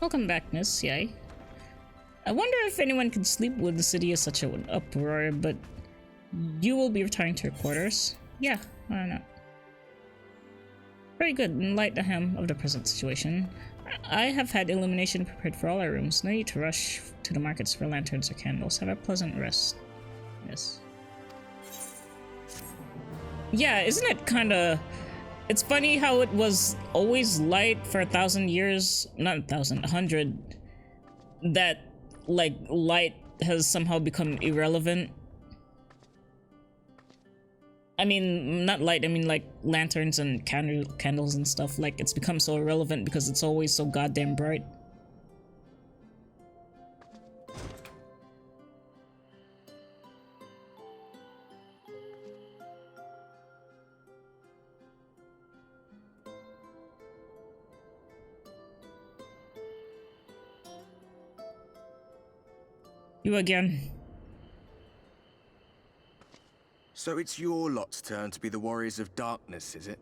Welcome back, miss. Yay. I wonder if anyone can sleep when the city is such an uproar, but you will be returning to your quarters. Yeah, why not? Very good. In light of the present situation, I have had illumination prepared for all our rooms. No need to rush to the markets for lanterns or candles. Have a pleasant rest. Yes. Yeah, isn't it kinda... It's funny how it was always light for 1,000 years, not 1,000, 100, that, like, light has somehow become irrelevant. I mean, not light, I mean, like, lanterns and candles and stuff, like, it's become so irrelevant because it's always so goddamn bright. You again. So it's your lot's turn to be the warriors of darkness, is it?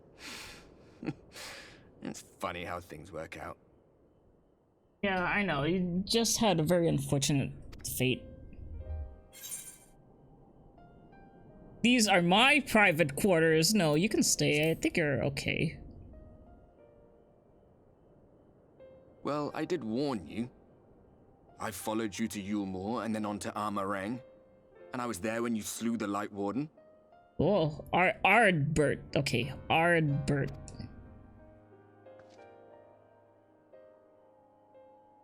It's funny how things work out. Yeah, I know. You just had a very unfortunate fate. These are my private quarters. No, you can stay. I think you're okay. Well, I did warn you. I followed you to Yulmore and then on to Armarang. And I was there when you slew the Light Warden. Oh, Ardbert. Okay, Ardbert.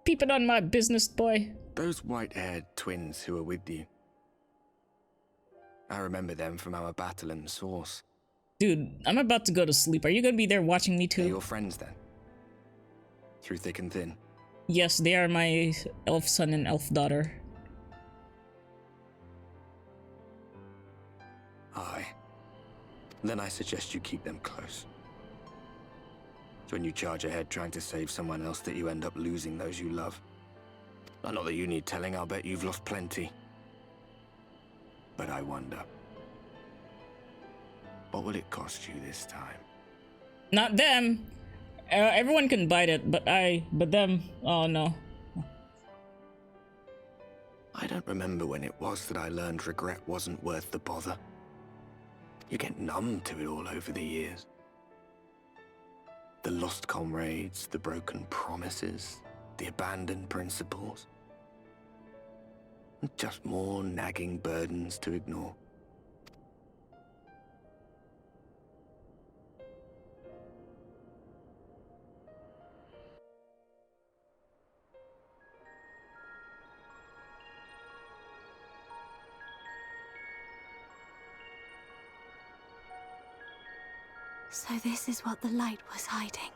Peeping on my business, boy. Those white-haired twins who were with you. I remember them from our battle in the Source. Dude, I'm about to go to sleep. Are you gonna be there watching me too? They're your friends then? Through thick and thin? Yes, they are my elf son and elf daughter. Aye. Then I suggest you keep them close. It's when you charge ahead trying to save someone else that you end up losing those you love. Not that you need telling, I'll bet you've lost plenty. But I wonder, what will it cost you this time? Not them! Everyone can bite it, but them, oh no. I don't remember when it was that I learned regret wasn't worth the bother. You get numb to it all over the years. The lost comrades, the broken promises, the abandoned principles. Just more nagging burdens to ignore. So this is what the light was hiding.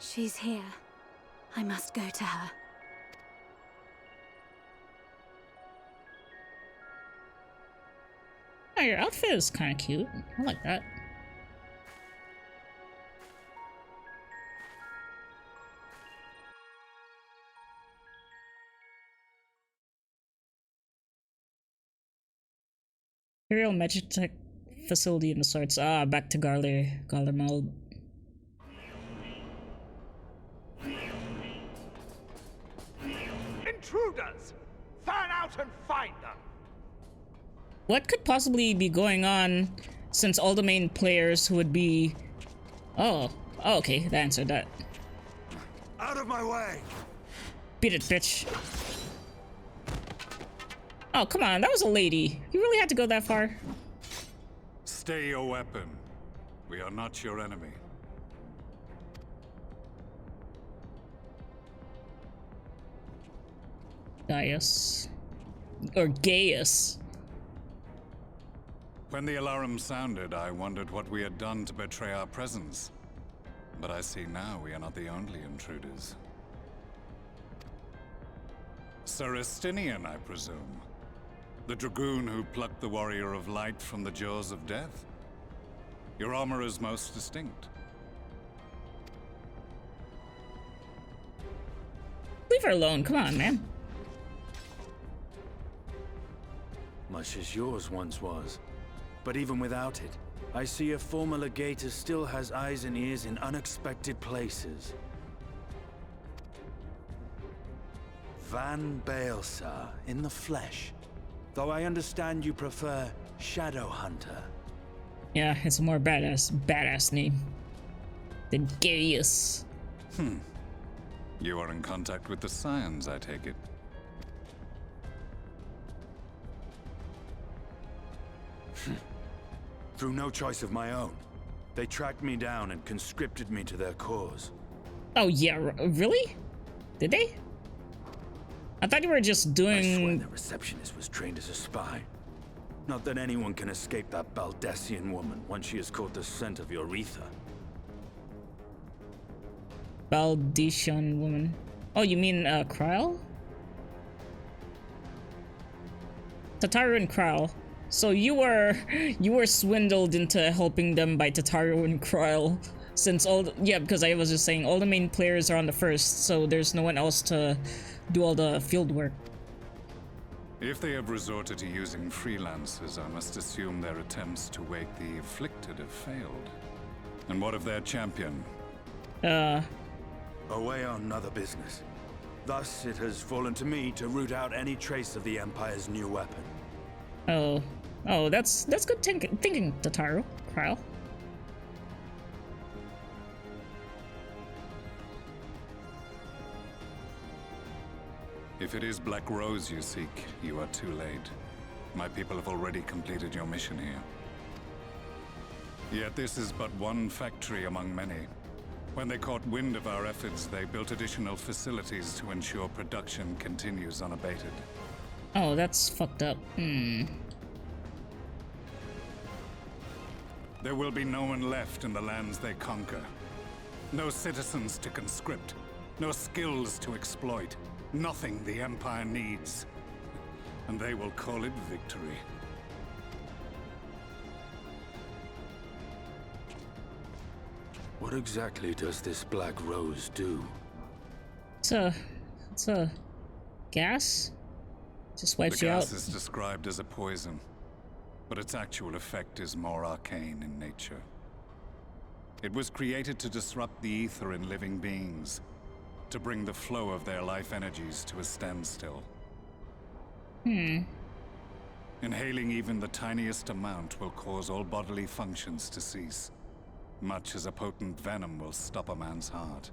She's here. I must go to her. Oh, your outfit is kind of cute. I like that. Imperial Magitech facility in the sorts. Ah, back to Garlemald. Intruders! Fan out and find them! What could possibly be going on since all the main players would be... Oh, okay, that answered that. Out of my way! Beat it, bitch. Oh, come on, that was a lady. You really had to go that far? Stay your weapon. We are not your enemy. Gaius. Or Gaius. When the alarm sounded, I wondered what we had done to betray our presence. But I see now we are not the only intruders. Sir Estinian, I presume. The dragoon who plucked the Warrior of Light from the jaws of death? Your armor is most distinct. Leave her alone, come on, man. Much as yours once was. But even without it, I see a former legator still has eyes and ears in unexpected places. Van Baelsar in the flesh. Though I understand you prefer Shadow Hunter. Yeah, it's a more badass name than Gaius. You are in contact with the Scions, I take it. Through no choice of my own. They tracked me down and conscripted me to their cause. Oh yeah, really? Did they? I thought you were just I swear doing... the receptionist was trained as a spy. Not that anyone can escape that Baldessian woman once she has caught the scent of your ether. Baldessian woman. Oh, you mean Kryl? Tataru and Kryl. So you were swindled into helping them by Tataru and Kryl, since because I was just saying all the main players are on the first, so there's no one else to do all the field work. If they have resorted to using freelancers, I must assume their attempts to wake the afflicted have failed. And what of their champion? Away on other business. Thus, it has fallen to me to root out any trace of the Empire's new weapon. Oh, that's good thinking, Tataru, Kryl. If it is Black Rose you seek, you are too late. My people have already completed your mission here. Yet this is but one factory among many. When they caught wind of our efforts, they built additional facilities to ensure production continues unabated. Oh, that's fucked up. There will be no one left in the lands they conquer. No citizens to conscript. No skills to exploit. Nothing the Empire needs. And they will call it victory. What exactly does this Black Rose do? It's a gas? Just wipes The you out. gas is described as a poison, but its actual effect is more arcane in nature. It was created to disrupt the ether in living beings, to bring the flow of their life energies to a standstill. Inhaling even the tiniest amount will cause all bodily functions to cease, much as a potent venom will stop a man's heart.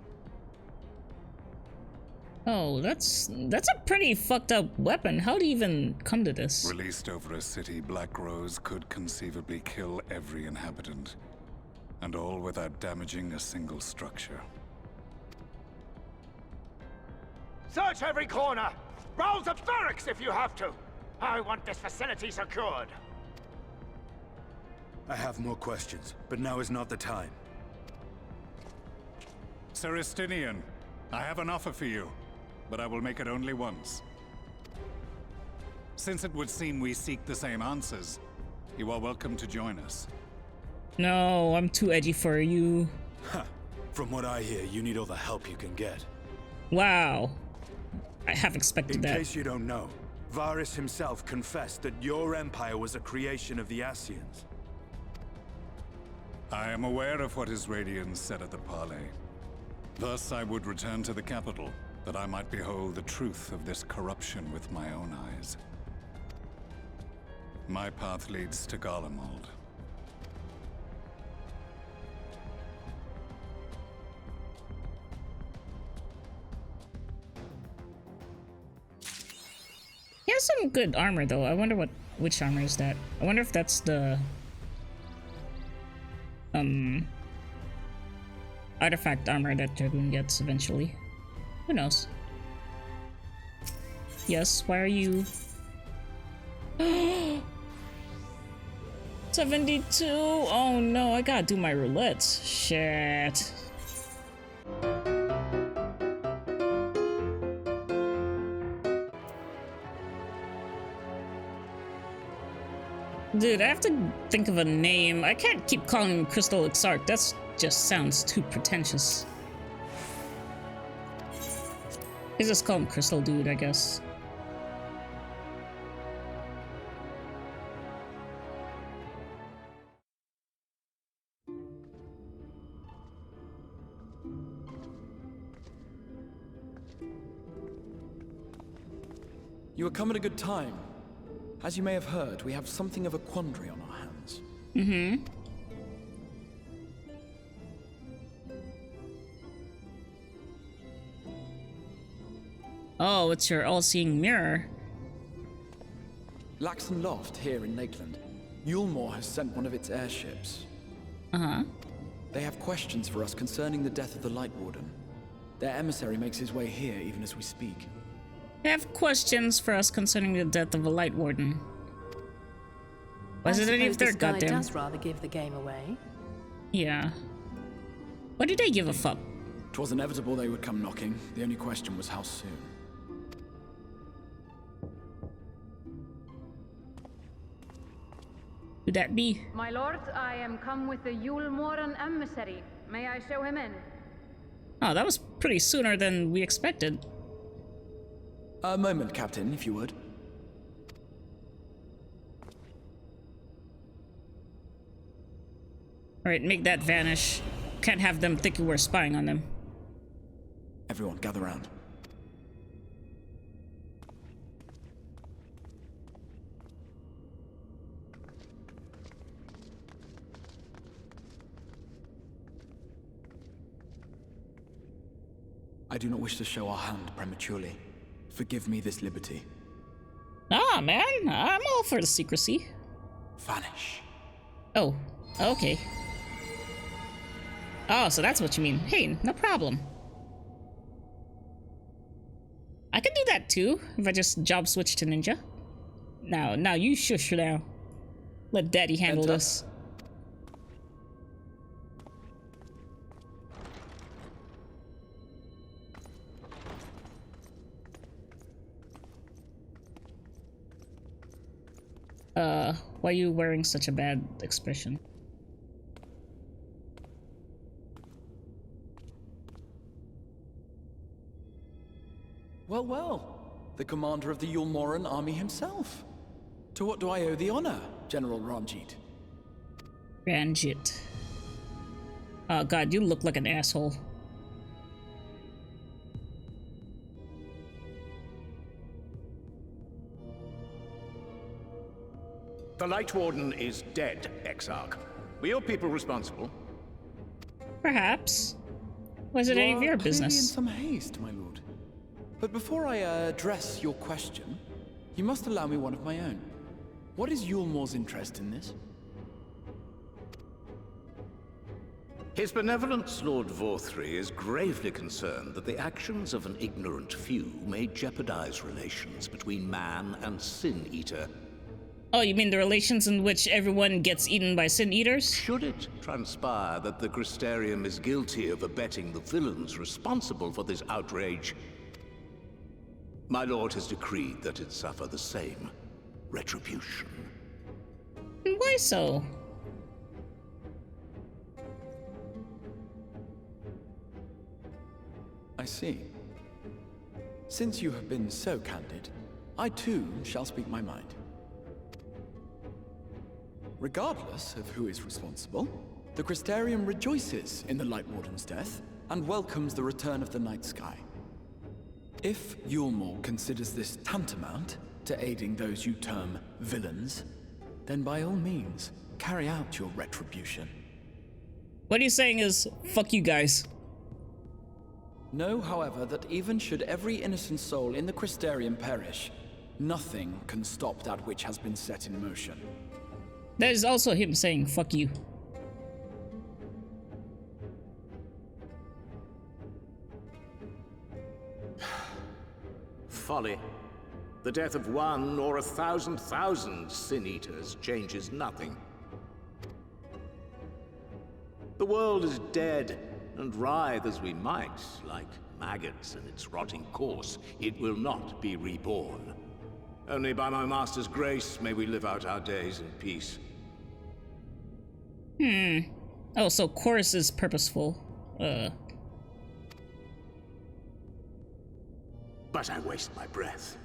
Oh, that's a pretty fucked up weapon. How do you even come to this? Released over a city, Black Rose could conceivably kill every inhabitant, and all without damaging a single structure. Search every corner! Rouse the barracks if you have to! I want this facility secured! I have more questions, but now is not the time. Sir Estinian, I have an offer for you, but I will make it only once. Since it would seem we seek the same answers, you are welcome to join us. No, I'm too edgy for you. From what I hear, you need all the help you can get. Wow. I have expected In that. case you don't know, Varys himself confessed that your empire was a creation of the Ascians. I am aware of what his Radiance said at the parley. Thus I would return to the capital, that I might behold the truth of this corruption with my own eyes. My path leads to Garlemald. He has some good armor though. I wonder which armor is that. I wonder if that's the artifact armor that Dragoon gets eventually. Who knows? Yes, why are you 72? Oh no, I gotta do my roulettes. Shit. Dude, I have to think of a name. I can't keep calling him Crystal Exarch. That just sounds too pretentious. I just call him Crystal Dude, I guess. You have come at a good time. As you may have heard, we have something of a quandary on our hands. Mm-hmm. Oh, it's your all-seeing mirror. Laxon Loft, here in Lakeland. Yulmore has sent one of its airships. Uh-huh. They have questions for us concerning the death of the Light Warden. Their emissary makes his way here even as we speak. They have questions for us concerning the death of a Light Warden. Was it any of their goddamn... does rather give the game away. Yeah. What did they give a fuck? 'Twas inevitable they would come knocking. The only question was how soon. Who'd that be? My lord, I am come with the Yulmoran emissary. May I show him in? Oh, that was pretty sooner than we expected. A moment, Captain, if you would. Alright, make that vanish. Can't have them thinking we're spying on them. Everyone, gather round. I do not wish to show our hand prematurely. Forgive me this liberty. Ah, man, I'm all for the secrecy. Vanish. Oh, okay. Oh, so that's what you mean. Hey, no problem. I can do that too, if I just job switch to ninja. Now you shush now. Let daddy handle Enter. this. Why are you wearing such a bad expression? Well, well. The commander of the Yulmoran army himself. To what do I owe the honor, General Ranjit? Ranjit. Oh god, you look like an asshole. The Light Warden is dead, Exarch. Were your people responsible? Perhaps. Was it any of your clearly business? in some haste, my lord. But before I address your question, you must allow me one of my own. What is Yulmore's interest in this? His benevolence, Lord Vorthry, is gravely concerned that the actions of an ignorant few may jeopardize relations between man and Sin Eater. Oh, you mean the relations in which everyone gets eaten by sin eaters? Should it transpire that the Crystarium is guilty of abetting the villains responsible for this outrage, my lord has decreed that it suffer the same retribution. And why so? I see. Since you have been so candid, I too shall speak my mind. Regardless of who is responsible, the Crystarium rejoices in the Light Warden's death and welcomes the return of the night sky. If Yulmore considers this tantamount to aiding those you term villains, then by all means, carry out your retribution. What he's saying is, fuck you guys. Know, however, that even should every innocent soul in the Crystarium perish, nothing can stop that which has been set in motion. That is also him saying, fuck you. Folly. The death of one or 1,000,000 Sin-Eaters changes nothing. The world is dead, and writhe as we might, like maggots in its rotting course, it will not be reborn. Only by my master's grace may we live out our days in peace. Oh, so course is purposeful. But I waste my breath.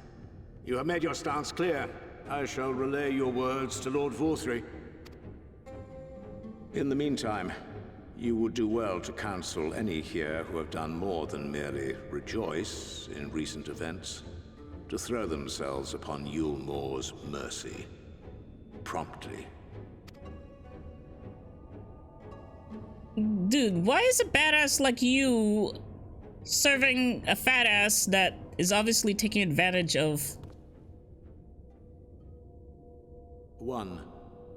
You have made your stance clear. I shall relay your words to Lord Vorthry. In the meantime, you would do well to counsel any here who have done more than merely rejoice in recent events, to throw themselves upon Yulmore's mercy. Promptly. Dude, why is a badass like you serving a fat ass that is obviously taking advantage of? One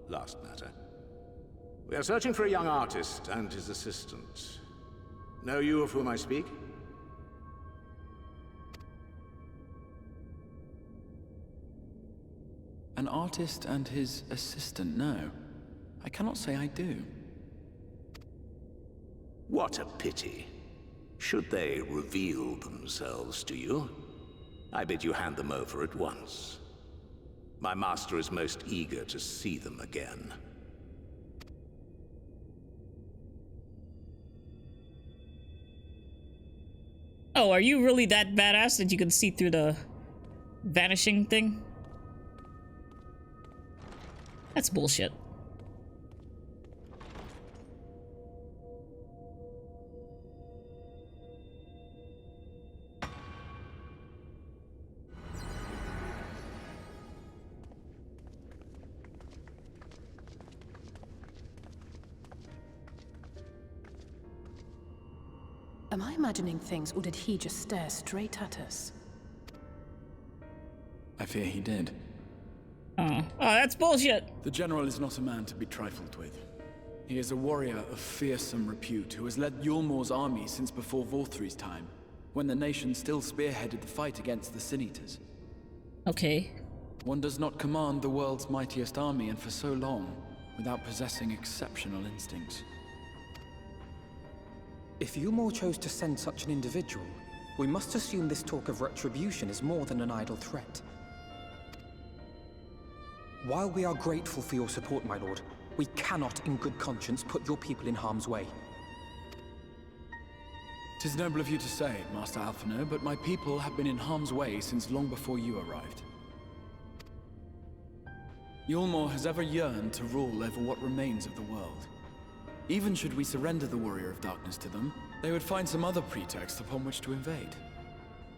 last matter. We are searching for a young artist and his assistant. Know you of whom I speak? An artist and his assistant, no. I cannot say I do. What a pity. Should they reveal themselves to you, I bid you hand them over at once. My master is most eager to see them again. Oh, are you really that badass that you can see through the vanishing thing? That's bullshit. Am I imagining things, or did he just stare straight at us? I fear he did. Oh, that's bullshit. The General is not a man to be trifled with. He is a warrior of fearsome repute who has led Yulmore's army since before Vorthri's time, when the nation still spearheaded the fight against the Sin Eaters. Okay. One does not command the world's mightiest army, and for so long, without possessing exceptional instincts. If Yulmore chose to send such an individual, we must assume this talk of retribution is more than an idle threat. While we are grateful for your support, my lord, we cannot in good conscience put your people in harm's way. 'Tis noble of you to say, Master Alphino, but my people have been in harm's way since long before you arrived. Yulmore has ever yearned to rule over what remains of the world. Even should we surrender the Warrior of Darkness to them, they would find some other pretext upon which to invade.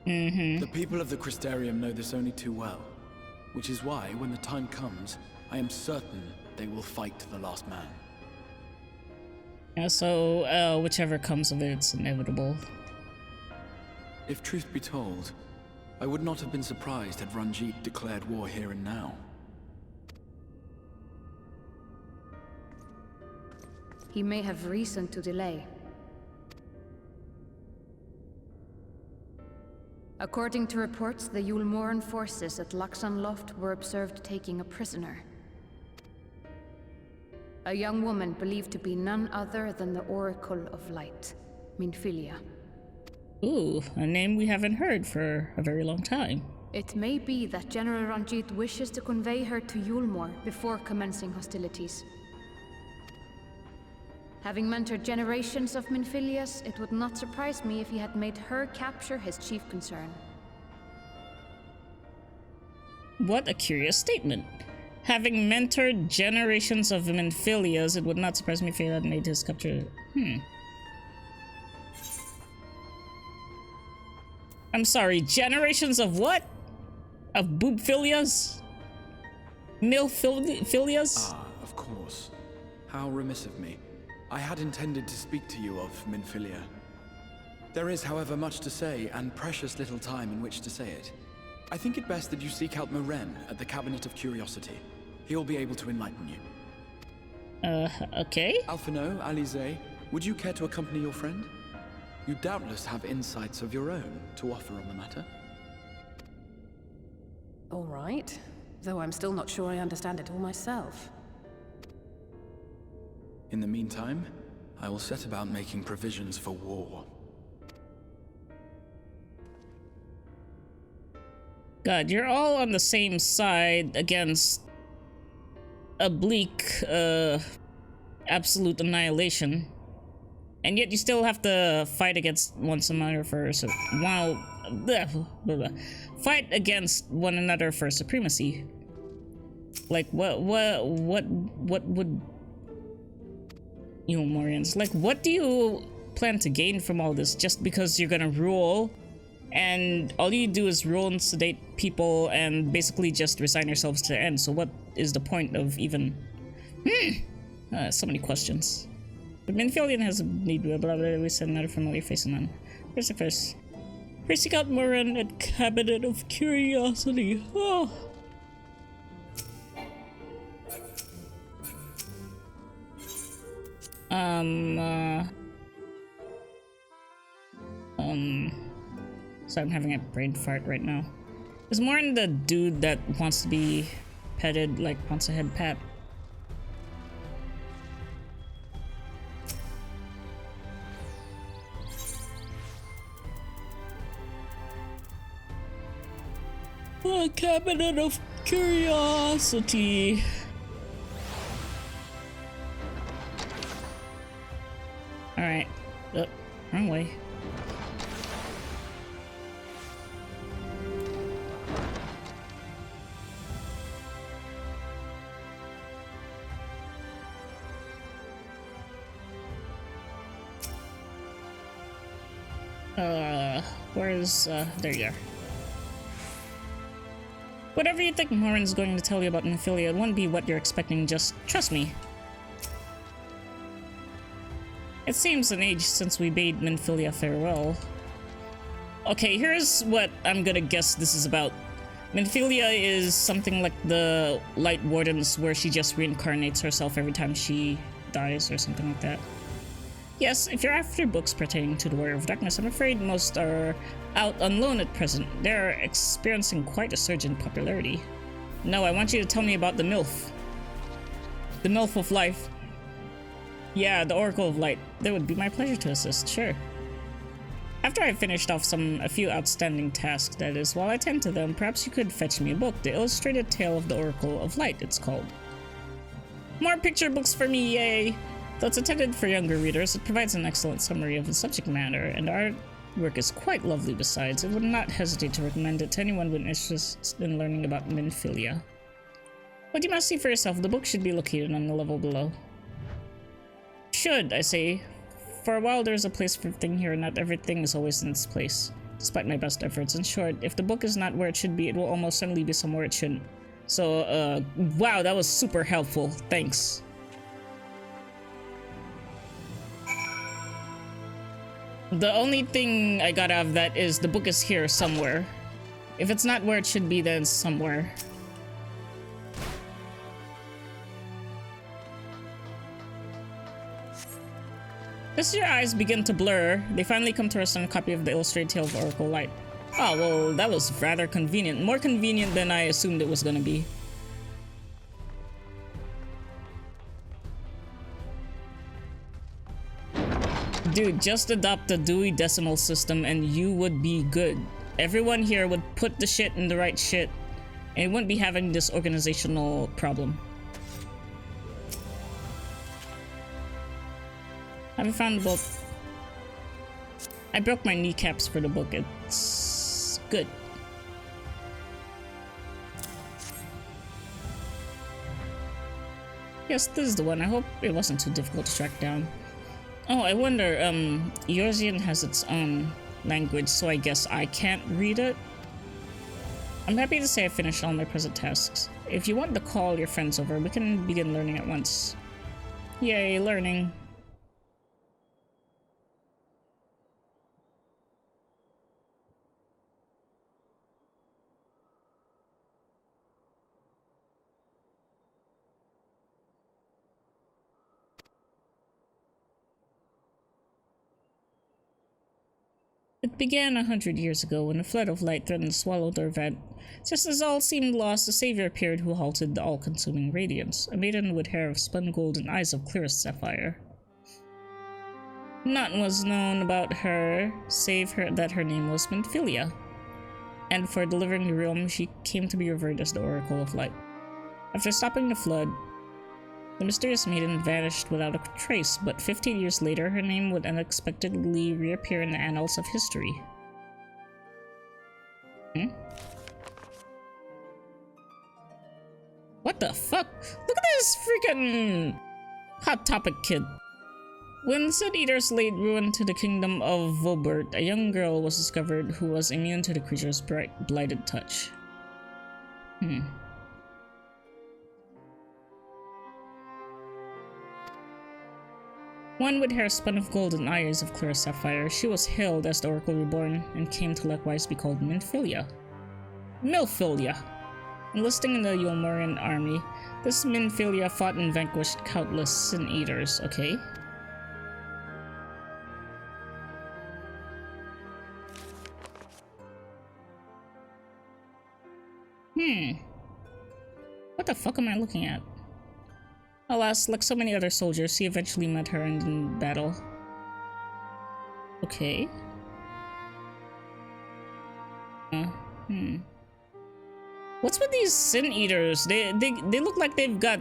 The people of the Crystarium know this only too well, which is why, when the time comes, I am certain they will fight to the last man. Yeah, so, whichever comes of it, it's inevitable. If truth be told, I would not have been surprised had Ranjit declared war here and now. He may have reason to delay. According to reports, the Yulmoran forces at Laxan Loft were observed taking a prisoner. A young woman believed to be none other than the Oracle of Light, Minfilia. Ooh, a name we haven't heard for a very long time. It may be that General Ranjit wishes to convey her to Yulmore before commencing hostilities. Having mentored generations of Minfilias, it would not surprise me if he had made her capture his chief concern. What a curious statement. Having mentored generations of Minfilias, it would not surprise me if he had made his capture. I'm sorry, generations of what? Of boobfilias? Milfilias? Ah, of course. How remiss of me. I had intended to speak to you of Minfilia. There is, however, much to say, and precious little time in which to say it. I think it best that you seek out Moren at the Cabinet of Curiosity. He'll be able to enlighten you. Okay. Alphino, Alize, would you care to accompany your friend? You doubtless have insights of your own to offer on the matter. All right, though I'm still not sure I understand it all myself. In the meantime, I will set about making provisions for war. God, you're all on the same side against a bleak, absolute annihilation. And yet you still have to fight against one another for fight against one another for supremacy. Like what would Yulmorians, like, what do you plan to gain from all this? Just because you're gonna rule and all you do is rule and sedate people and basically just resign yourselves to the end. So what is the point of even... so many questions. But Minfilian has a need, blah blah blah, we said another familiar face and none. First thing first. First seek out Moran at Cabinet of Curiosity. Oh. So I'm having a brain fart right now. Is Moran the dude that wants to be petted, like wants a head pat? A Cabinet of Curiosity. Alright. Wrong way. There you are. Whatever you think Moran's going to tell you about Minfilia, it won't be what you're expecting, just trust me. It seems an age since we bade Minfilia farewell. Okay, here's what I'm gonna guess this is about. Minfilia is something like the Light Wardens, where she just reincarnates herself every time she dies or something like that. Yes, if you're after books pertaining to the Warrior of Darkness, I'm afraid most are out on loan at present. They're experiencing quite a surge in popularity. No, I want you to tell me about the MILF. The MILF of Life. Yeah, the Oracle of Light. That would be my pleasure to assist, sure. After I've finished off a few outstanding tasks, that is, while I tend to them, perhaps you could fetch me a book. The Illustrated Tale of the Oracle of Light, it's called. More picture books for me, yay! Though it's intended for younger readers, it provides an excellent summary of the subject matter, and our work is quite lovely besides. I would not hesitate to recommend it to anyone with interest in learning about Minfilia. But you must see for yourself, the book should be located on the level below. Should, I say. For a while there's a place for everything here, and not everything is always in its place. Despite my best efforts, in short, if the book is not where it should be, it will almost certainly be somewhere it shouldn't. So, wow, that was super helpful. Thanks. The only thing I got out of that is the book is here somewhere. If it's not where it should be, then it's somewhere. As your eyes begin to blur, they finally come to rest on a copy of the Illustrated Tale of Oracle Light. Oh, well, that was rather convenient. More convenient than I assumed it was gonna be. Dude, just adopt the Dewey Decimal System and you would be good. Everyone here would put the shit in the right shit, and it wouldn't be having this organizational problem. I haven't found the book. I broke my kneecaps for the book. It's good. Yes, this is the one. I hope it wasn't too difficult to track down. Oh, I wonder, Eorzean has its own language, so I guess I can't read it? I'm happy to say I finished all my present tasks. If you want to call your friends over, we can begin learning at once. Yay, learning. It began 100 years ago when a flood of light threatened to swallow their event. Just as all seemed lost, a savior appeared who halted the all-consuming radiance, a maiden with hair of spun gold and eyes of clearest sapphire. None was known about her, save that her name was Minfilia, and for delivering the realm, she came to be revered as the Oracle of Light. After stopping the flood, the mysterious maiden vanished without a trace, but 15 years later, her name would unexpectedly reappear in the annals of history. What the fuck? Look at this freaking Hot Topic kid. When Sin Eaters laid ruin to the kingdom of Vobert, a young girl was discovered who was immune to the creature's blighted touch. One with hair spun of gold and eyes of clear sapphire, she was hailed as the Oracle Reborn and came to likewise be called Minfilia. Milfilia! Enlisting in the Yulmurian army, this Minfilia fought and vanquished countless Sin Eaters, okay? What the fuck am I looking at? Alas, like so many other soldiers, he eventually met her in battle. Okay. What's with these Sin Eaters? They look like they've got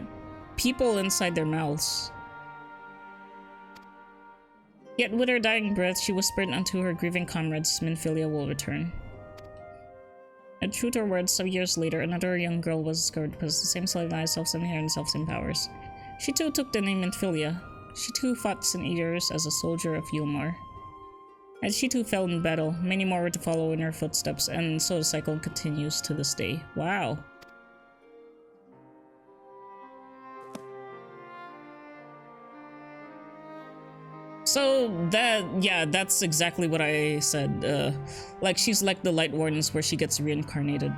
people inside their mouths. Yet with her dying breath, she whispered unto her grieving comrades, Minfilia will return. And true to her words, some years later, another young girl was discovered who possessed the same self eyes, self-same hair, and self-same powers. She too took the name Minfilia. She too fought Sin Eaters as a soldier of Yulmar. And she too fell in battle. Many more were to follow in her footsteps, and so the cycle continues to this day. Wow. So that's exactly what I said. Like she's like the Light Wardens where she gets reincarnated.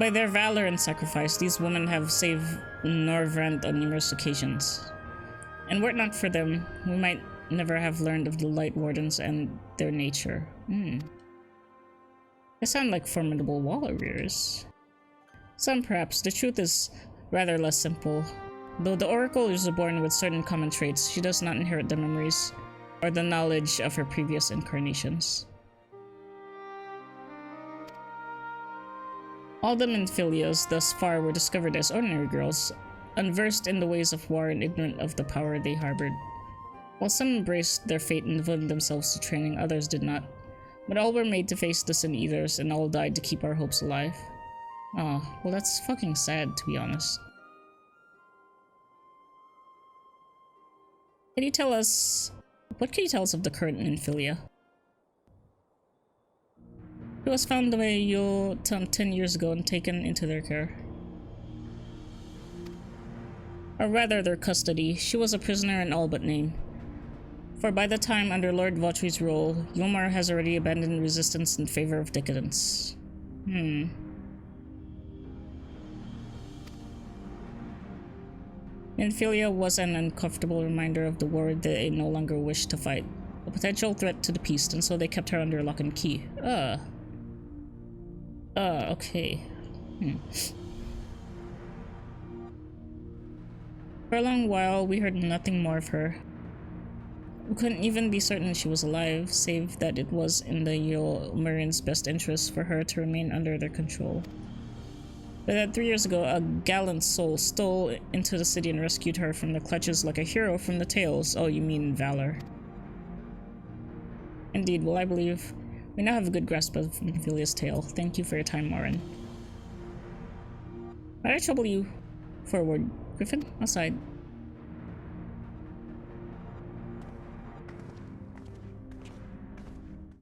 By their valor and sacrifice, these women have saved Norvrent on numerous occasions. And were it not for them, we might never have learned of the Light Wardens and their nature. They sound like formidable warriors. Some perhaps. The truth is rather less simple. Though the Oracle is born with certain common traits, she does not inherit the memories or the knowledge of her previous incarnations. All the Minfilias thus far were discovered as ordinary girls, unversed in the ways of war and ignorant of the power they harbored. While some embraced their fate and devoted themselves to training, others did not. But all were made to face the Sin Eaters, and all died to keep our hopes alive. Oh, well that's fucking sad, to be honest. Can you tell us... What can you tell us of the current Minfilia? She was found by Yule 10 years ago and taken into their care. Or rather, their custody. She was a prisoner in all but name. For by the time under Lord Vaughtry's rule, Yulmar has already abandoned resistance in favor of decadence. Minfilia was an uncomfortable reminder of the war they no longer wished to fight. A potential threat to the peace, and so they kept her under lock and key. Okay. For a long while, we heard nothing more of her. We couldn't even be certain she was alive, save that it was in the Yulmurians' best interest for her to remain under their control. But that 3 years ago, a gallant soul stole into the city and rescued her from the clutches like a hero from the tales. Oh, you mean valor. Indeed, well, I believe we now have a good grasp of Minfilia's tale. Thank you for your time, Morin. Might I trouble you for a word, Griffin? Outside.